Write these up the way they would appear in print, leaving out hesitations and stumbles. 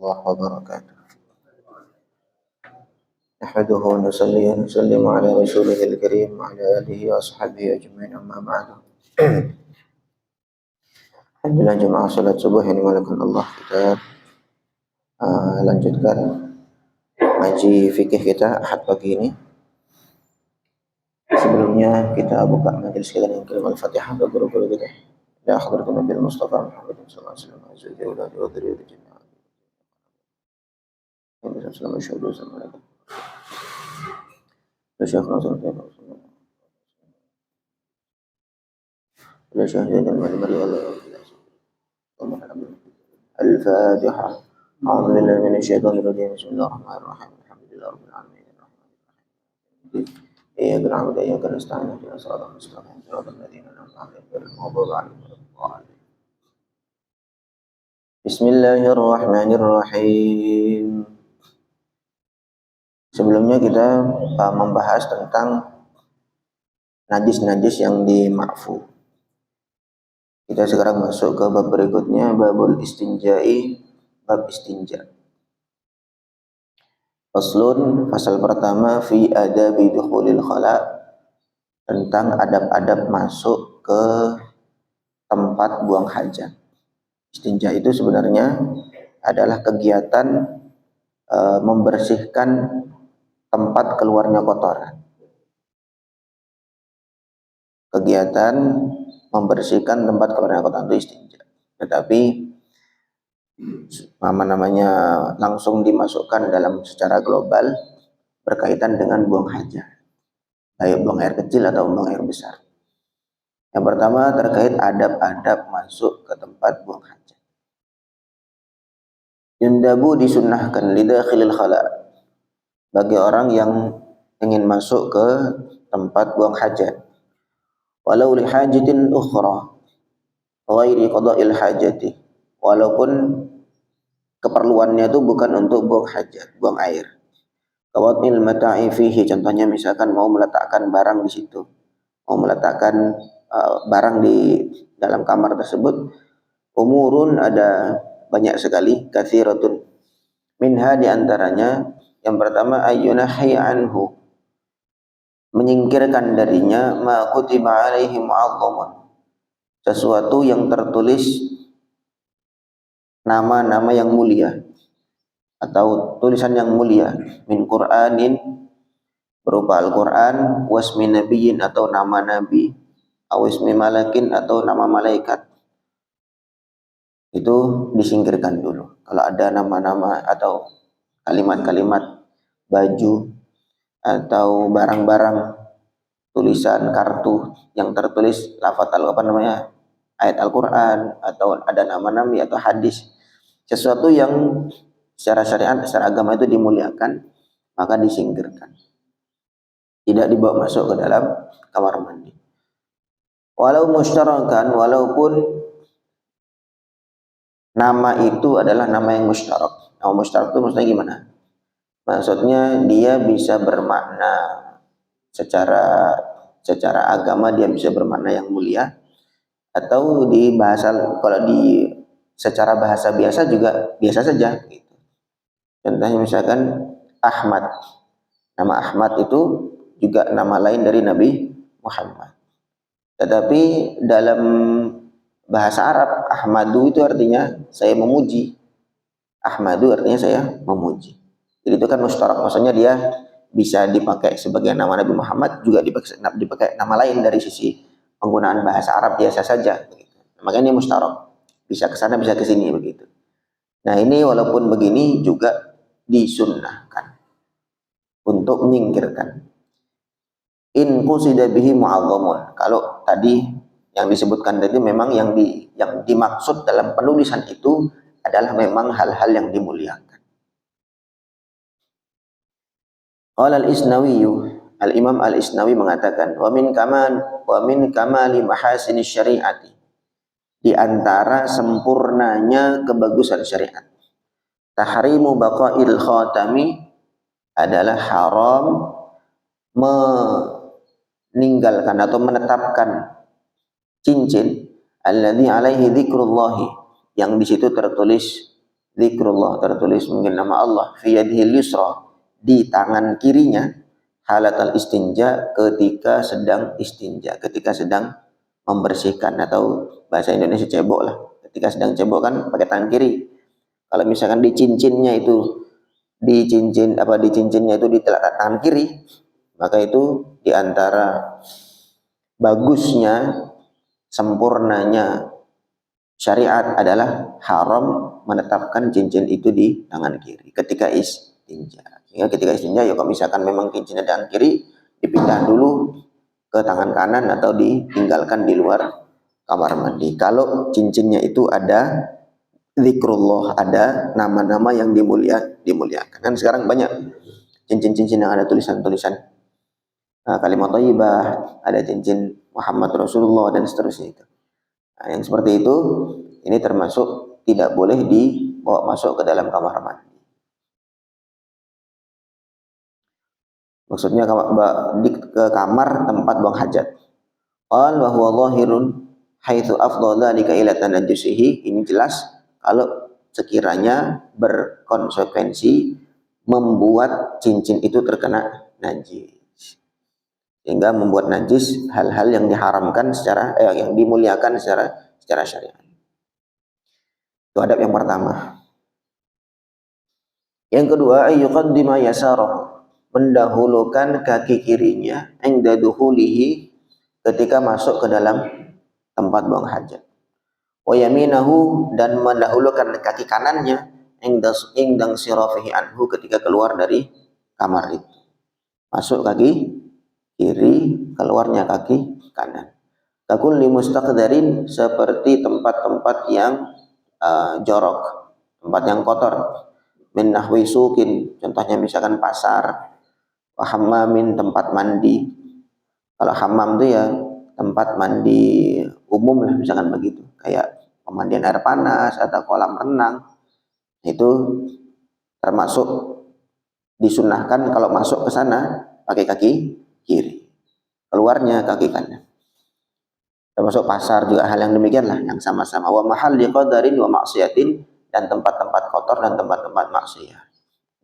الله وبركاته. نحمده ونصلي ونسلم على رسوله الكريم وعلى آله وأصحابه أجمعين أما بعد. Alhamdulillah jemaah salat subuh yang dimuliakan Allah, kita lanjutkan ngaji fikih kita Ahad pagi ini. Sebelumnya kita buka majelis kita dengan kalimat Al-Fatihah ke guru-guru kita. Ya hadratin Nabi Mustafa Muhammad sallallahu alaihi wasallam azza wa jalla wa dzurriyyati jami'an. Nabi sallallahu alaihi wasallam. Syekh Rasul لا شهد المال الفاتحة. أعوذ بالله من الشيطان الرجيم. بسم الله الرحمن الرحيم. الحمد لله رب العالمين الرحمن الرحيم إياك نعبد وإياك نستعين اهدنا الصراط المستقيم صراط الذين أنعمت عليهم غير المغضوب عليهم ولا الضالين. بسم الله الرحمن الرحيم. Sebelumnya kita membahas tentang najis-najis yang dima'fu. Kita sekarang masuk ke bab berikutnya, babul istinja'i, bab istinja. Faslun, pasal pertama, fi adabi dukhulil khala, tentang adab-adab masuk ke tempat buang hajat. Istinja itu sebenarnya adalah kegiatan membersihkan tempat keluarnya kotoran. Kegiatan membersihkan tempat keluarnya kotoran itu istinja. Tetapi langsung dimasukkan dalam secara global berkaitan dengan buang hajat, baik buang air kecil atau buang air besar. Yang pertama terkait adab-adab masuk ke tempat buang hajat. Yundabu disunnahkan lidakhilil khala, bagi orang yang ingin masuk ke tempat buang hajat, walau li hajatin ukhra ghairi qada'il hajati, walaupun keperluannya itu bukan untuk buang hajat, buang air. Kawatil mata'i fihi, contohnya misalkan mau meletakkan barang di situ, mau meletakkan barang di dalam kamar tersebut. Umurun, ada banyak sekali, katsiratun minha, diantaranya yang pertama ayyunahi anhu, menyingkirkan darinya, ma kutiba alaihi mu'azzamun, sesuatu yang tertulis nama-nama yang mulia atau tulisan yang mulia, min Qur'anin, berupa Al-Qur'an, wasmi nabiyyin, atau nama nabi, awismi malakin, atau nama malaikat. Itu disingkirkan dulu. Kalau ada nama-nama atau kalimat-kalimat baju atau barang-barang tulisan kartu yang tertulis lafaz ayat Al-Qur'an, atau ada nama nabi atau hadis, sesuatu yang secara syariat, secara agama itu dimuliakan, maka disingkirkan, tidak dibawa masuk ke dalam kamar mandi. Walau mushtarakan, walaupun nama itu adalah nama yang mushtarak. Nama mushtarak itu maksudnya gimana? Maksudnya dia bisa bermakna secara agama, dia bisa bermakna yang mulia, atau di bahasa, kalau di secara bahasa biasa juga biasa saja gitu. Contohnya misalkan Ahmad. Nama Ahmad itu juga nama lain dari Nabi Muhammad. Tetapi dalam bahasa Arab, Ahmadu itu artinya saya memuji. Ahmadu artinya saya memuji. Jadi itu kan mustarak, maksudnya dia bisa dipakai sebagai nama Nabi Muhammad, juga dipakai nama lain dari sisi penggunaan bahasa Arab biasa saja. Begitu. Makanya ini mustarak, bisa ke sana bisa ke sini begitu. Nah ini walaupun begini juga disunnahkan untuk menyingkirkan. In qusida bihi mu'azzamun, kalau tadi yang disebutkan tadi memang yang dimaksud dalam penulisan itu adalah memang hal-hal yang dimuliakan. Qala al-Isnawi, al-Imam al-Isnawi mengatakan, wa min kamali mahasinis syariati, di antara sempurnanya kebagusan syariat, tahrimu baqa'il khatami, adalah haram meninggalkan atau menetapkan cincin alladzi alaihi dzikrullahi, yang di situ tertulis zikrullah tertulis mungkin nama Allah, fi yadihil yusra di tangan kirinya, halatal istinja ketika sedang istinja, ketika sedang membersihkan, atau bahasa Indonesia cebok lah. Ketika sedang cebok kan pakai tangan kiri. Kalau misalkan di cincinnya itu di cincinnya itu di telapak tangan kiri, maka itu di antara bagusnya, sempurnanya syariat adalah haram menetapkan cincin itu di tangan kiri ketika istinja. Sehingga ketika istinja ya kalau misalkan memang cincinnya tangan kiri, dipindah dulu ke tangan kanan atau ditinggalkan di luar kamar mandi. Kalau cincinnya itu ada zikrullah, ada nama-nama yang dimuliakan. Kan sekarang banyak cincin-cincin yang ada tulisan-tulisan kalimat thayyibah, ada cincin Muhammad Rasulullah dan seterusnya itu. Nah, yang seperti itu ini termasuk tidak boleh dibawa masuk ke dalam kamar mandi. Maksudnya ke kamar tempat buang hajat. Qal wa huwa dhahirun haitsu afdha dzalika ila tanajjusihi. Ini jelas kalau sekiranya berkonsekuensi membuat cincin itu terkena najis, sehingga membuat najis hal-hal yang diharamkan yang dimuliakan secara syariat. Itu adab yang pertama. Yang kedua, ayyuqaddima yasarahu, mendahulukan kaki kirinya inda duhulihi ketika masuk ke dalam tempat buang hajat. Wa yaminahu, dan mendahulukan kaki kanannya indang sirafihi anhu ketika keluar dari kamar itu. Masuk kaki kiri, keluarnya kaki kanan. Kakulli mustaqdarin, seperti tempat-tempat yang jorok, tempat yang kotor. Min nahwi sukin, contohnya misalkan pasar. Wa hammamin, tempat mandi. Kalau hammam itu ya tempat mandi umum lah, misalkan begitu, kayak pemandian air panas atau kolam renang. Itu termasuk disunahkan kalau masuk ke sana pakai kaki kiri, keluarnya kaki kanan. Termasuk pasar juga hal yang demikian lah, yang sama-sama. Wa mahalli qadarin wa maksiatin, dan tempat-tempat kotor dan tempat-tempat maksiat.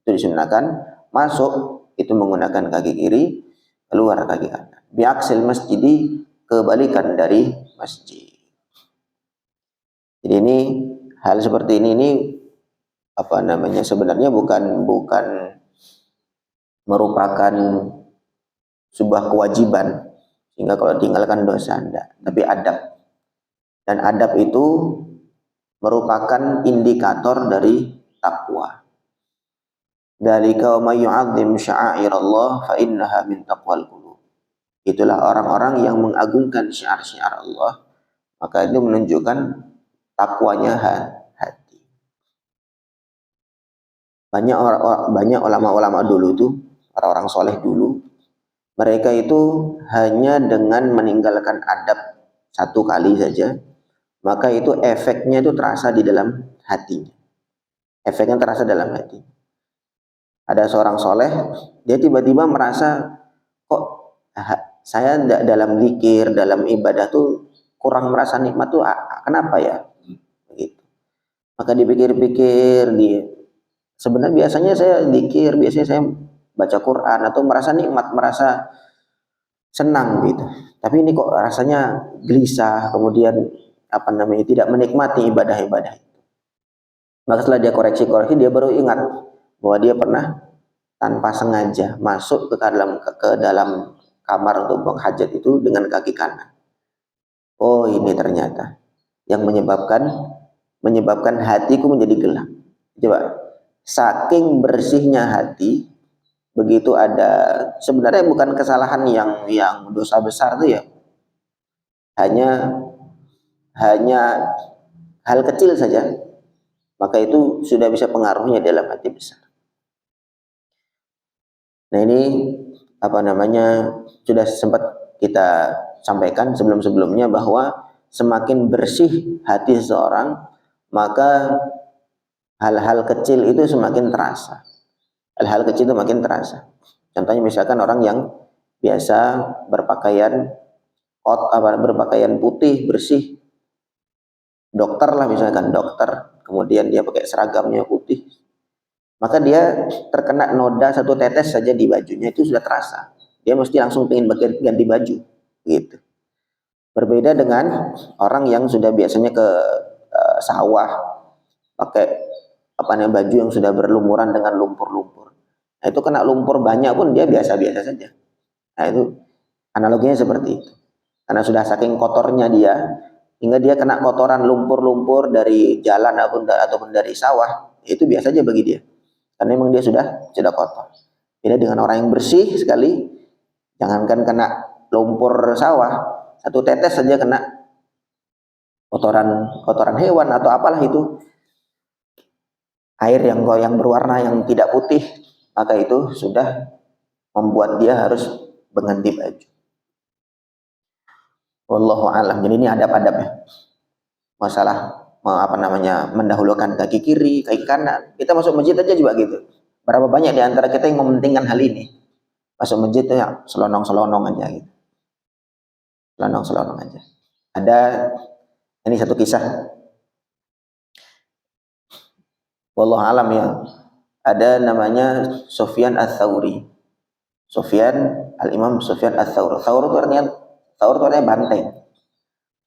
Itu disunahkan masuk itu menggunakan kaki kiri, keluar kaki kanan. Biaksil masjidi, kebalikan dari masjid. Jadi ini hal seperti ini sebenarnya bukan merupakan sebuah kewajiban sehingga kalau tinggalkan dosa, enggak, tapi adab. Dan adab itu merupakan indikator dari takwa. Dzalika wa may yu'azzim sya'airallah fa innaha min taqwal qulub. Itulah orang-orang yang mengagungkan syiar-syiar Allah, maka itu menunjukkan takwanya hati. Banyak ulama-ulama dulu itu, orang-orang soleh dulu, mereka itu hanya dengan meninggalkan adab satu kali saja, maka itu efeknya itu terasa di dalam hatinya. Efeknya terasa dalam hati. Ada seorang soleh, dia tiba-tiba merasa, kok saya dalam zikir, dalam ibadah tuh kurang merasa nikmat tuh, kenapa ya? Begitu. Maka dipikir-pikir, sebenarnya biasanya saya zikir, biasanya saya baca Quran atau merasa nikmat, merasa senang gitu. Tapi ini kok rasanya gelisah, kemudian tidak menikmati ibadah-ibadah itu. Maka setelah dia koreksi, dia baru ingat bahwa dia pernah tanpa sengaja masuk ke dalam kamar untuk buang hajat itu dengan kaki kanan. Oh, ini ternyata yang menyebabkan hatiku menjadi gelap. Coba, saking bersihnya hati, begitu ada, sebenarnya bukan kesalahan yang dosa besar itu ya, hanya hal kecil saja, maka itu sudah bisa pengaruhnya dalam hati besar. Nah ini sudah sempat kita sampaikan sebelum-sebelumnya bahwa semakin bersih hati seseorang, maka hal-hal kecil itu semakin terasa. Hal-hal kecil itu makin terasa. Contohnya misalkan orang yang biasa berpakaian putih, bersih, dokter lah misalkan, dokter, kemudian dia pakai seragamnya putih, maka dia terkena noda satu tetes saja di bajunya itu sudah terasa. Dia mesti langsung pengen ganti baju, gitu. Berbeda dengan orang yang sudah biasanya ke sawah, pakai baju yang sudah berlumuran dengan lumpur-lumpur. Nah, itu kena lumpur banyak pun dia biasa-biasa saja. Nah, itu analoginya seperti itu. Karena sudah saking kotornya dia, hingga dia kena kotoran lumpur-lumpur dari jalan ataupun dari sawah, itu biasa aja bagi dia. Karena memang dia sudah kotor. Beda dengan orang yang bersih sekali, jangankan kena lumpur sawah, satu tetes saja kena kotoran hewan atau apalah itu, air yang berwarna yang tidak putih, maka itu sudah membuat dia harus mengganti baju. Wallahu a'lam. Jadi ini adab-adabnya. Masalah mendahulukan kaki kiri, kaki kanan. Kita masuk masjid aja juga gitu. Berapa banyak di antara kita yang mementingkan hal ini? Masuk masjid itu ya selonong-selonong aja gitu. Selonong-selonong aja. Ada ini satu kisah. Wallahu a'lam ya. Ada namanya Sufyan Ats-Tsauri. Al-Imam Sufyan Ats-Tsauri. Tsaur itu artinya banteng.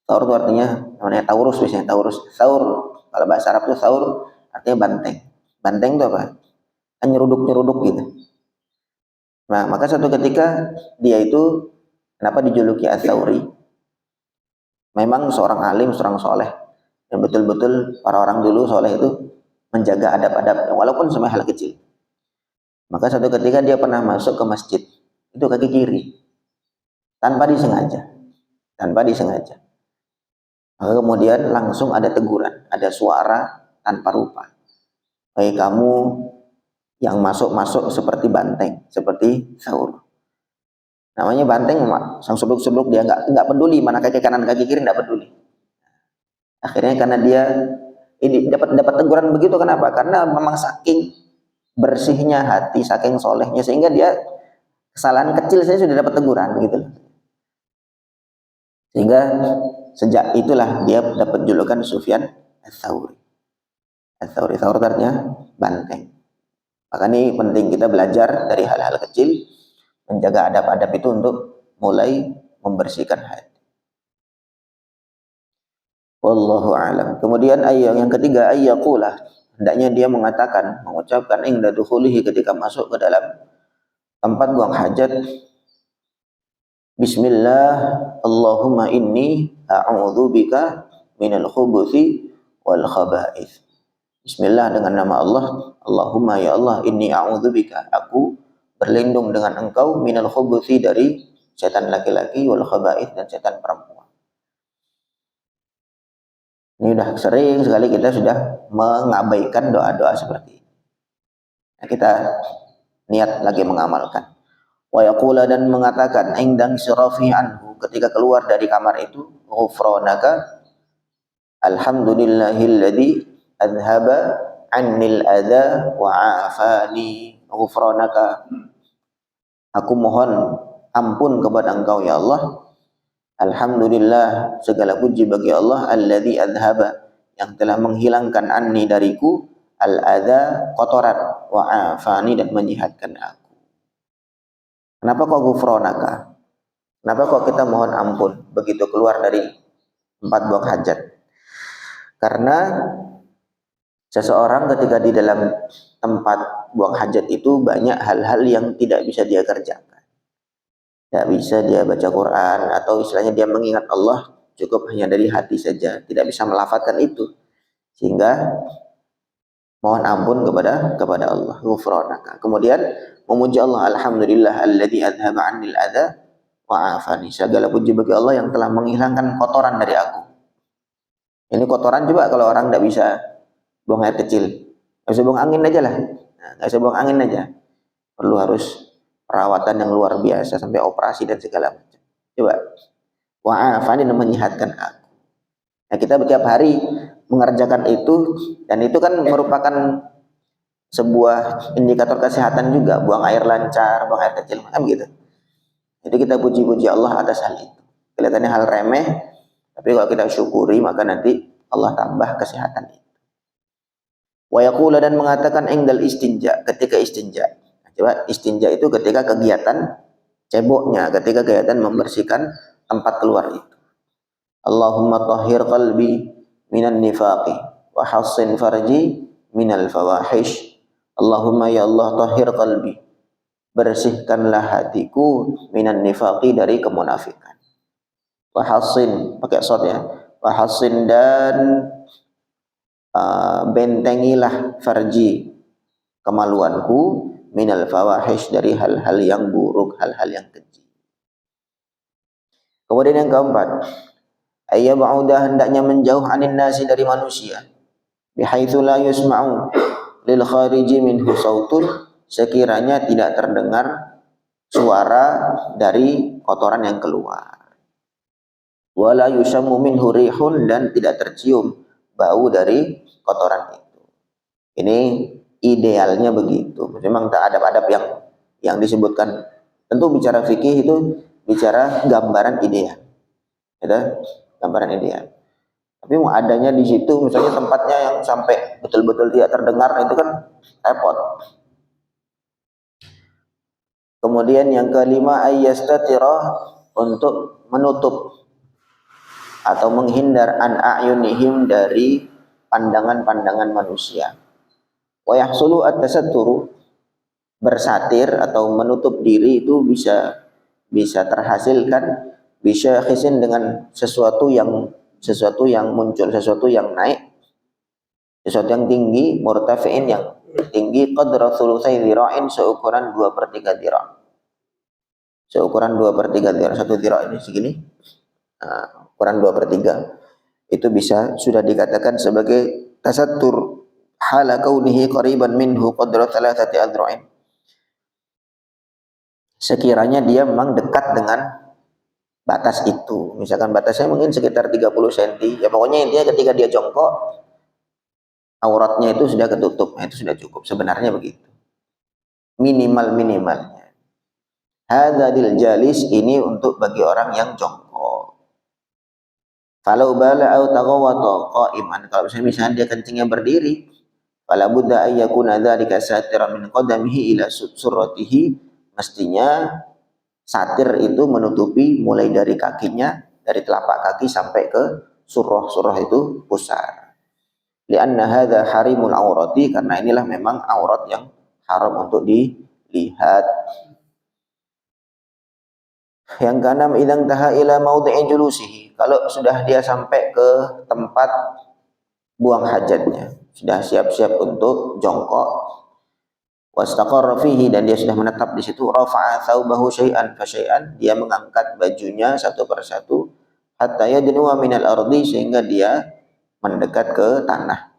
Tsaur itu artinya namanya Taurus biasanya. Tsaur. Kalau bahasa Arab itu tsaur artinya banteng. Banteng itu apa? Kan nyeruduk-nyeruduk gitu. Nah, maka suatu ketika dia itu kenapa dijuluki Ats-Tsauri? Memang seorang alim, seorang soleh. Dan betul-betul para orang dulu soleh itu menjaga adab-adab walaupun sampai hal kecil. Maka suatu ketika dia pernah masuk ke masjid, itu kaki kiri. Tanpa disengaja. Maka kemudian langsung ada teguran, ada suara tanpa rupa. Hei kamu yang masuk-masuk seperti banteng, seperti Tsaur. Namanya banteng, sang sebluk-sebluk dia nggak peduli mana kaki kanan kaki kiri, nggak peduli. Akhirnya karena dia ini dapat teguran begitu, kenapa? Karena memang saking bersihnya hati, saking solehnya, sehingga dia kesalahan kecil saya sudah dapat teguran gitu. Sehingga sejak itulah dia dapat julukan Sufyan Ats-Tsauri. Ats-Tsauri artinya banteng. Maka ini penting kita belajar dari hal-hal kecil, menjaga adab-adab itu untuk mulai membersihkan hati. Wallahu a'lam. Kemudian ayat yang ketiga, ayyaqula, hendaknya dia mengucapkan inda dukhulihi, ketika masuk ke dalam tempat buang hajat, Bismillah, Allahumma inni a'udzubika minal khubuthi wal khaba'ith. Bismillah, dengan nama Allah. Allahumma ya Allah, inni a'udzubika, aku berlindung dengan engkau, minal khubuthi, dari setan laki-laki, wal khaba'ith, dan setan perempuan. Ini sudah sering sekali kita sudah mengabaikan doa-doa seperti ini. Nah, kita niat lagi mengamalkan. Wa yaqula, dan mengatakan, indang sirafi anhu, ketika keluar dari kamar itu, ghufranaka, alhamdulillahilladzi adhaba annil adza wa afani. Ghufranaka, aku mohon ampun kepada engkau ya Allah. Alhamdulillah, segala puji bagi Allah, alladzi adhaba, yang telah menghilangkan anni, dariku, al-adza, kotoran, wa afani, dan menyehatkan aku. Kenapa kok ghufranaka? Kenapa kok kita mohon ampun begitu keluar dari tempat buang hajat? Karena seseorang ketika di dalam tempat buang hajat itu banyak hal-hal yang tidak bisa dia kerjakan. Tidak bisa dia baca Quran, atau istilahnya dia mengingat Allah cukup hanya dari hati saja, tidak bisa melafadzkan itu, sehingga mohon ampun kepada Allah. Ghufranaka. Kemudian memuji Allah, alhamdulillah alladzi adhaba 'annil adza wa afani. Segala puji bagi Allah yang telah menghilangkan kotoran dari aku. Ini kotoran coba kalau orang tidak bisa buang air kecil, nggak bisa buang angin aja lah. Nggak bisa buang angin aja, perlu harus perawatan yang luar biasa sampai operasi dan segala macam. Coba wa'afani, menyehatkan aku. Nah, kita setiap hari mengerjakan itu, dan itu kan merupakan sebuah indikator kesehatan juga, buang air lancar, buang air kecil, kan gitu. Jadi kita puji-puji Allah atas hal itu. Kelihatannya hal remeh, tapi kalau kita syukuri maka nanti Allah tambah kesehatan itu. Wa yaqulu dan mengatakan engdal istinja, ketika istinja. Coba istinja itu ketika kegiatan ceboknya, ketika kegiatan membersihkan tempat keluar itu. Allahumma tahhir qalbi minan nifaqi wa hassin farji minal fawahish. Allahumma ya Allah tahhir qalbi, bersihkanlah hatiku minan nifaqi dari kemunafikan. Wa hassin pakai shad ya. Wa hassin dan bentengilah farji, kemaluanku, minal fawahish dari hal-hal yang buruk, hal-hal yang keji. Kemudian yang keempat, ayyab'uda hendaknya menjauh anin nasi dari manusia, bihaitsu la yusma'u lil khariji minhu sautun, sekiranya tidak terdengar suara dari kotoran yang keluar. Wala yusammu minhu rihun, dan tidak tercium bau dari kotoran itu. Ini idealnya begitu. Memang tak adab-adab yang disebutkan. Tentu bicara fikih itu bicara gambaran ideal. Ya, gambaran ideal. Tapi mau adanya di situ misalnya tempatnya yang sampai betul-betul tidak terdengar, itu kan repot. Kemudian yang kelima, ayyastatira, untuk menutup atau menghindar an a'yunihim, dari pandangan-pandangan manusia. Wa yahsulu at-tasatturu, bersatir atau menutup diri itu bisa terhasilkan bisa khisin dengan sesuatu yang muncul, sesuatu yang naik, sesuatu yang tinggi, murtafi'in, yang tinggi, qadra thulutsai dhira'in, seukuran 2/3 dhira'. Seukuran 2/3 dhira'. Satu dhira' ini segini. Ukuran 2/3 itu bisa sudah dikatakan sebagai tasattur hala kaunihi qariban minhu qadra thalathati adhra'in. Sekiranya dia memang dekat dengan batas itu. Misalkan batasnya mungkin sekitar 30 cm. Ya pokoknya intinya ketika dia jongkok, auratnya itu sudah ketutup. Nah, itu sudah cukup. Sebenarnya begitu. Minimalnya. Hadza lil jalis, ini untuk bagi orang yang jongkok. Falau bala au taghawata qa'iman, kalau misalnya dia kencingnya berdiri, fala budda ay yakuna dzalika satiran min qadamihi ila surratihi, mestinya satir itu menutupi mulai dari kakinya, dari telapak kaki sampai ke surah. Surah itu pusar. Lianna hadza harimul aurati, karena inilah memang aurat yang haram untuk dilihat. Yang keenam, idzan taha ila maudhi'i julusihi, kalau sudah dia sampai ke tempat buang hajatnya, sudah siap-siap untuk jongkok, wastaqarra fihi, dan dia sudah menetap di situ, rafa'a thawbahu syai'an fa syai'an, dia mengangkat bajunya satu persatu, hatta yadnuwa minal ardi, sehingga dia mendekat ke tanah.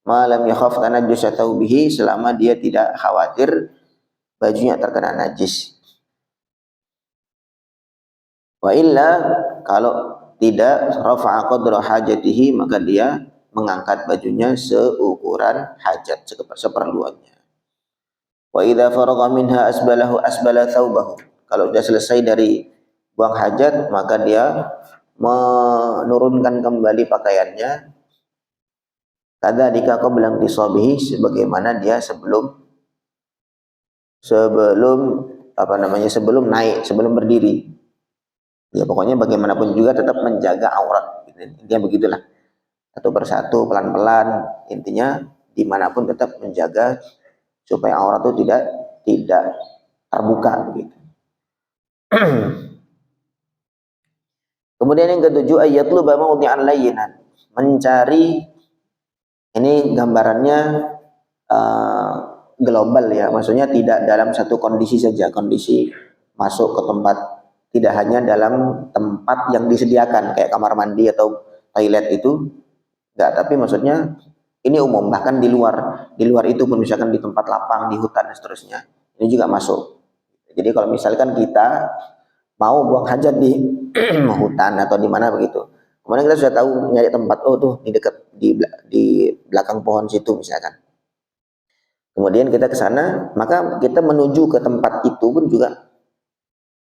Ma lam yakhaf tanajjusa thawbihi, selama dia tidak khawatir bajunya terkena najis. Wa illa, kalau tidak, rafa'a qadra hajatihi, maka dia mengangkat bajunya seukuran hajat, seperluannya. Wa idza faragha minha asbala thawbahu, kalau sudah selesai dari buang hajat, maka dia menurunkan kembali pakaiannya. Kadzalika qabla intisabihi, sebagaimana dia sebelum naik, sebelum berdiri. Ya pokoknya bagaimanapun juga tetap menjaga aurat. Intinya begitulah. Satu persatu, pelan-pelan, intinya dimanapun tetap menjaga supaya aurat itu tidak terbuka begitu. Kemudian yang ketujuh, ayatluba mawdi'an layyinan, mencari, ini gambarannya global ya, maksudnya tidak dalam satu kondisi saja, kondisi masuk ke tempat, tidak hanya dalam tempat yang disediakan kayak kamar mandi atau toilet itu enggak, tapi maksudnya ini umum, bahkan di luar itu pun, misalkan di tempat lapang, di hutan dan seterusnya, ini juga masuk. Jadi kalau misalkan kita mau buang hajat di hutan atau di mana begitu, kemudian kita sudah tahu nyari tempat, oh tuh di dekat di belakang pohon situ misalkan, kemudian kita ke sana, maka kita menuju ke tempat itu pun juga,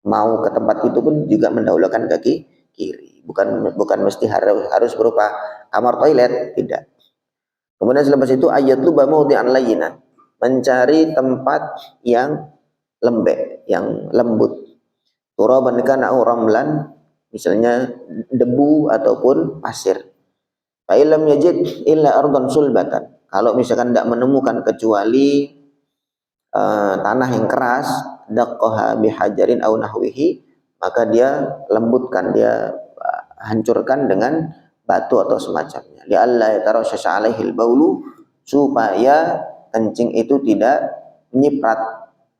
mau ke tempat itu pun juga mendahulukan kaki kiri, bukan mesti harus berupa kamar toilet, tidak. Kemudian selepas itu ayat lu mawdi'an layyinan, mencari tempat yang lembek, yang lembut. Turaban kana ramlan, misalnya debu ataupun pasir. Fa illam yajid illa ardan sulbatan. Kalau misalkan tidak menemukan kecuali tanah yang keras, daqqaha bihajarin aw nahwihi, maka dia lembutkan, dia hancurkan dengan batu atau semacamnya. Li'alla yatarashasha alaihi al-baulu, supaya kencing itu tidak nyiprat,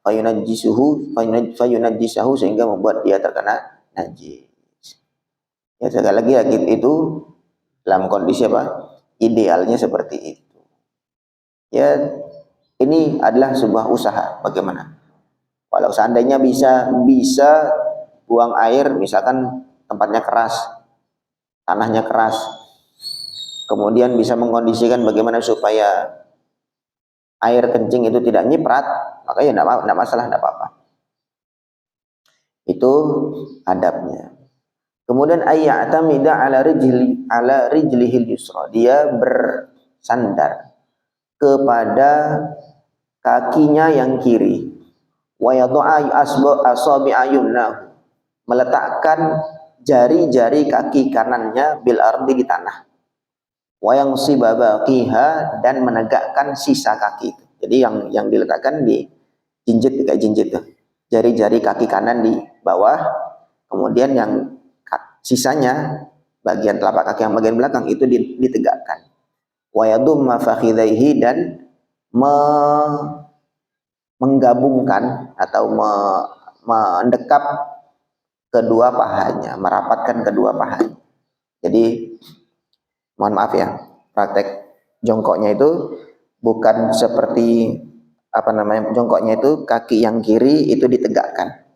fayunajjisuhu sehingga membuat dia terkena najis. Ya, sekali lagi ya, itu dalam kondisi apa? Idealnya seperti itu. Ya, ini adalah sebuah usaha bagaimana. Kalau seandainya bisa buang air, misalkan tempatnya keras, tanahnya keras, kemudian bisa mengkondisikan bagaimana supaya air kencing itu tidak nyiprat, maka ya tidak masalah, tidak apa-apa. Itu adabnya. Kemudian ayya'tamida ala rijlihil yusra, dia bersandar kepada kakinya yang kiri. Wa yadha'a asabi'a yumnahu, meletakkan jari-jari kaki kanannya bil ardi, di tanah. Wa yansiba baqiha, dan menegakkan sisa kaki itu. Jadi yang diletakkan di jinjit, kayak jinjit tuh. Jari-jari kaki kanan di bawah, kemudian yang sisanya bagian telapak kaki yang bagian belakang itu ditegakkan. Wa yadumma fakhidaihi, dan menggabungkan atau mendekap kedua pahanya, merapatkan kedua pahanya. Jadi mohon maaf ya, praktek jongkoknya itu bukan seperti jongkoknya itu kaki yang kiri itu ditegakkan,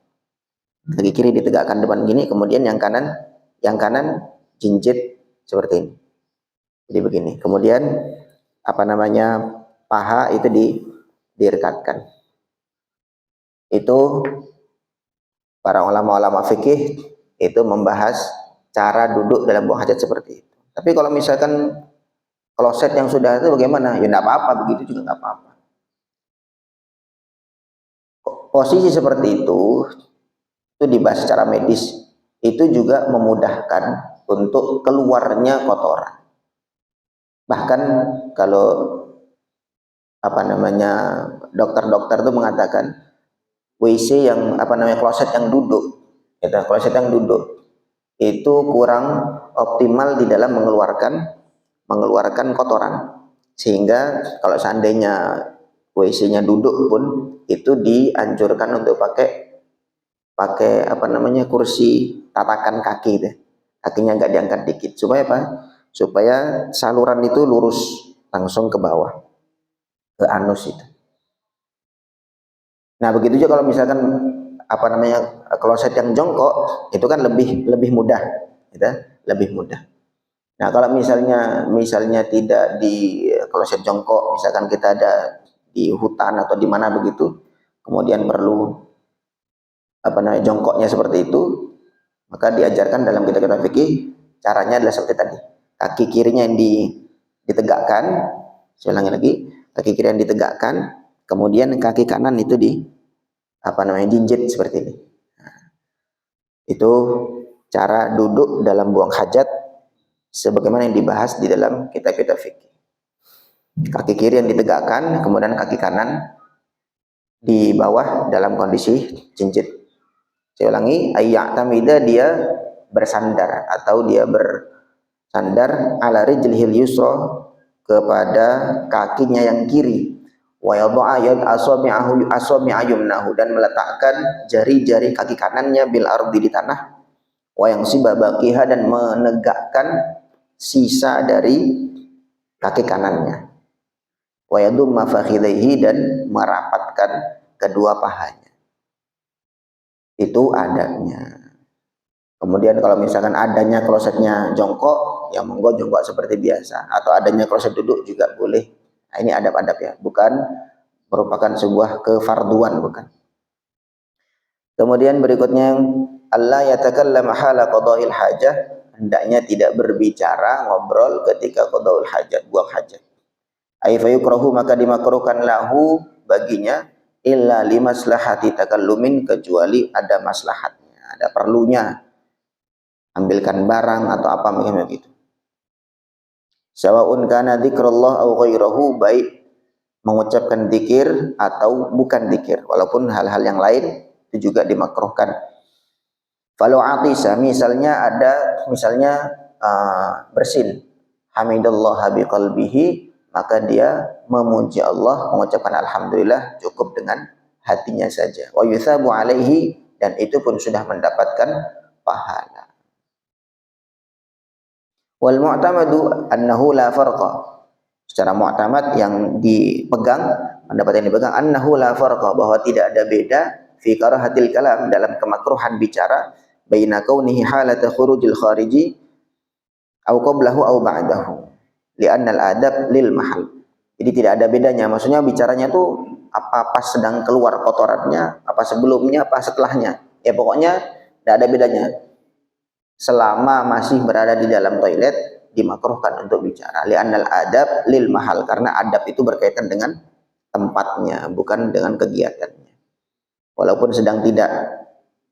kaki kiri ditegakkan depan gini, kemudian yang kanan jinjit seperti ini. Jadi begini, kemudian paha itu direkatkan. Itu para ulama-ulama fikih itu membahas cara duduk dalam buang hajat seperti itu. Tapi kalau misalkan kloset yang sudah itu bagaimana? Ya enggak apa-apa, begitu juga enggak apa-apa. Posisi seperti itu dibahas secara medis, itu juga memudahkan untuk keluarnya kotoran. Bahkan kalau dokter-dokter itu mengatakan WC yang kloset yang duduk, kloset yang duduk itu kurang optimal di dalam mengeluarkan kotoran, sehingga kalau seandainya WC-nya duduk pun itu dianjurkan untuk pakai kursi tatakan kaki itu. Kakinya nggak diangkat dikit, supaya apa? Supaya saluran itu lurus langsung ke bawah, ke anus itu. Nah, begitu juga kalau misalkan kloset yang jongkok, itu kan lebih mudah, gitu, lebih mudah. Nah, kalau misalnya tidak di kloset jongkok, misalkan kita ada di hutan atau di mana begitu, kemudian perlu jongkoknya seperti itu, maka diajarkan dalam kitab-kitab fikih, caranya adalah seperti tadi. Kaki kirinya yang ditegakkan, saya ulangi lagi, kaki kiri yang ditegakkan, kemudian kaki kanan itu jinjit seperti ini. Nah, itu cara duduk dalam buang hajat sebagaimana yang dibahas di dalam kitab-kitab fikih. Kaki kiri yang ditegakkan, kemudian kaki kanan di bawah dalam kondisi jinjit. Saya ulangi, ayya'tamida, dia bersandar atau dia bersandar ala rijlihil yusra, kepada kakinya yang kiri. Wa yadha'a asabi'a yumnahu, dan meletakkan jari-jari kaki kanannya bil ardi, di tanah. Wa yansiba baqiha, dan menegakkan sisa dari kaki kanannya. Wa yadumma fakhidaihi, dan merapatkan kedua pahanya. Itu adabnya. Kemudian kalau misalkan adanya klosetnya jongkok, ya monggo jongkok seperti biasa, atau adanya kloset duduk juga boleh. Nah, ini adab-adab ya, bukan merupakan sebuah kefarduan, bukan. Kemudian berikutnya, Allah yatakallama hala qada'il hajah, hendaknya tidak berbicara, ngobrol ketika qada'ul hajat, buang hajat. Ai fayukrahu maka dimakruhkan lahu baginya illa limaslahati takallumin kecuali ada maslahatnya, ada perlunya ambilkan barang atau apa macam itu. Sawaun kana dzikrullah au ghairahu, baik mengucapkan zikir atau bukan zikir, walaupun hal-hal yang lain itu juga dimakruhkan. Falau atisa misalnya bersin hamidallah biqalbihi, maka dia memuji Allah, mengucapkan alhamdulillah cukup dengan hatinya saja. Wa yuthabu alaihi, dan itu pun sudah mendapatkan pahala. Wal mu'tamadu annahu la farqa. Secara mu'tamad yang dipegang, pendapat yang dipegang, annahu la farqa, bahwa tidak ada beda fi karahatil kalam, dalam kemakruhan bicara, baina kaunihi halata khurujil khariji au qablahu au ba'dahu. Li'annal adab lil mahal. Jadi tidak ada bedanya, maksudnya bicaranya tuh apa pas sedang keluar kotorannya, apa sebelumnya, apa setelahnya. Ya pokoknya tidak ada bedanya. Selama masih berada di dalam toilet dimakruhkan untuk bicara. Li'annal adab lil mahal, karena adab itu berkaitan dengan tempatnya, bukan dengan kegiatannya. Walaupun sedang tidak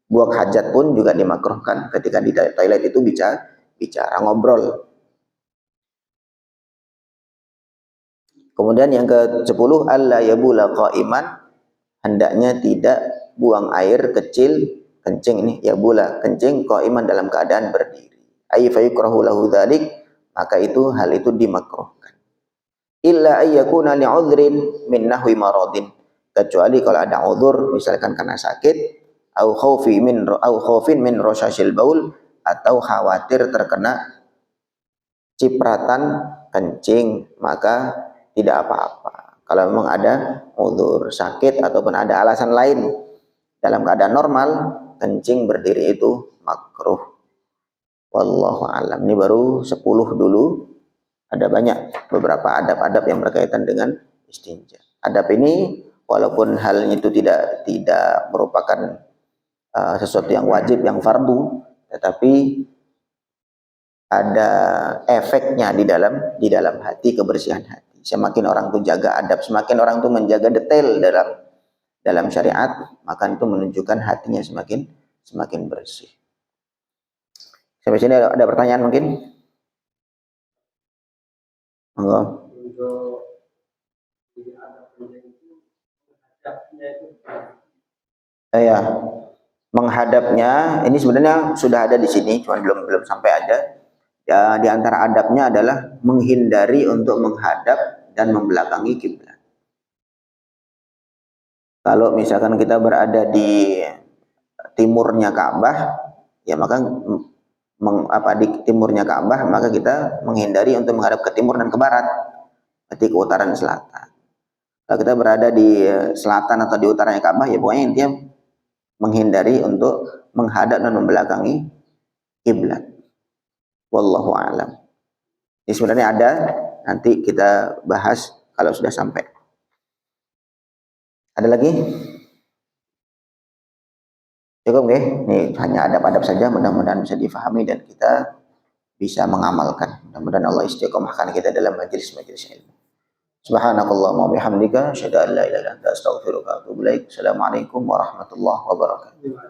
buang hajat pun juga dimakruhkan ketika di toilet itu bicara ngobrol. Kemudian yang ke-10, alla yabula qa'iman, hendaknya tidak buang air kecil, kencing ini yabula, kencing, qa'iman dalam keadaan berdiri. Ay fayukrahu lahu dzalik, maka hal itu dimakruhkan. Illa ayyakuna li'udhrin min nahwi maradin, kecuali kalau ada uzur, misalkan karena sakit, au khaufin min rashasil baul, atau khawatir terkena cipratan kencing, maka tidak apa-apa. Kalau memang ada uzur, sakit, ataupun ada alasan lain, dalam keadaan normal kencing berdiri itu makruh. Wallahu alam. Ini baru 10 dulu. Ada banyak beberapa adab-adab yang berkaitan dengan istinja. Adab ini walaupun hal itu tidak merupakan sesuatu yang wajib, yang fardu, tetapi ada efeknya di dalam hati, kebersihan hati. Semakin orang itu jaga adab, semakin orang itu menjaga detail dalam syariat, maka itu menunjukkan hatinya semakin bersih. Sampai sini ada pertanyaan mungkin? Monggo. Ya, menghadapnya ini sebenarnya sudah ada di sini, cuma belum sampai ada. Ya, di antara adabnya adalah menghindari untuk menghadap dan membelakangi kiblat. Kalau misalkan kita berada di timurnya Ka'bah, ya maka di timurnya Ka'bah, maka kita menghindari untuk menghadap ke timur dan ke barat, berarti ke utara dan selatan. Kalau kita berada di selatan atau di utaranya Ka'bah, ya pokoknya intinya menghindari untuk menghadap dan membelakangi kiblat. Wallahu a'lam. Ini sebenarnya ada, nanti kita bahas kalau sudah sampai. Ada lagi? Cukup nggih? Ini hanya adab-adab saja, mudah-mudahan bisa difahami dan kita bisa mengamalkan. Mudah-mudahan Allah istiqomahkan kita dalam majelis-majelis ilmu. Subhanakallahumma wa bihamdika, asyhadu an la ilaha illa anta, astaghfiruka wa atubu ilaik. Assalamualaikum warahmatullahi wabarakatuh.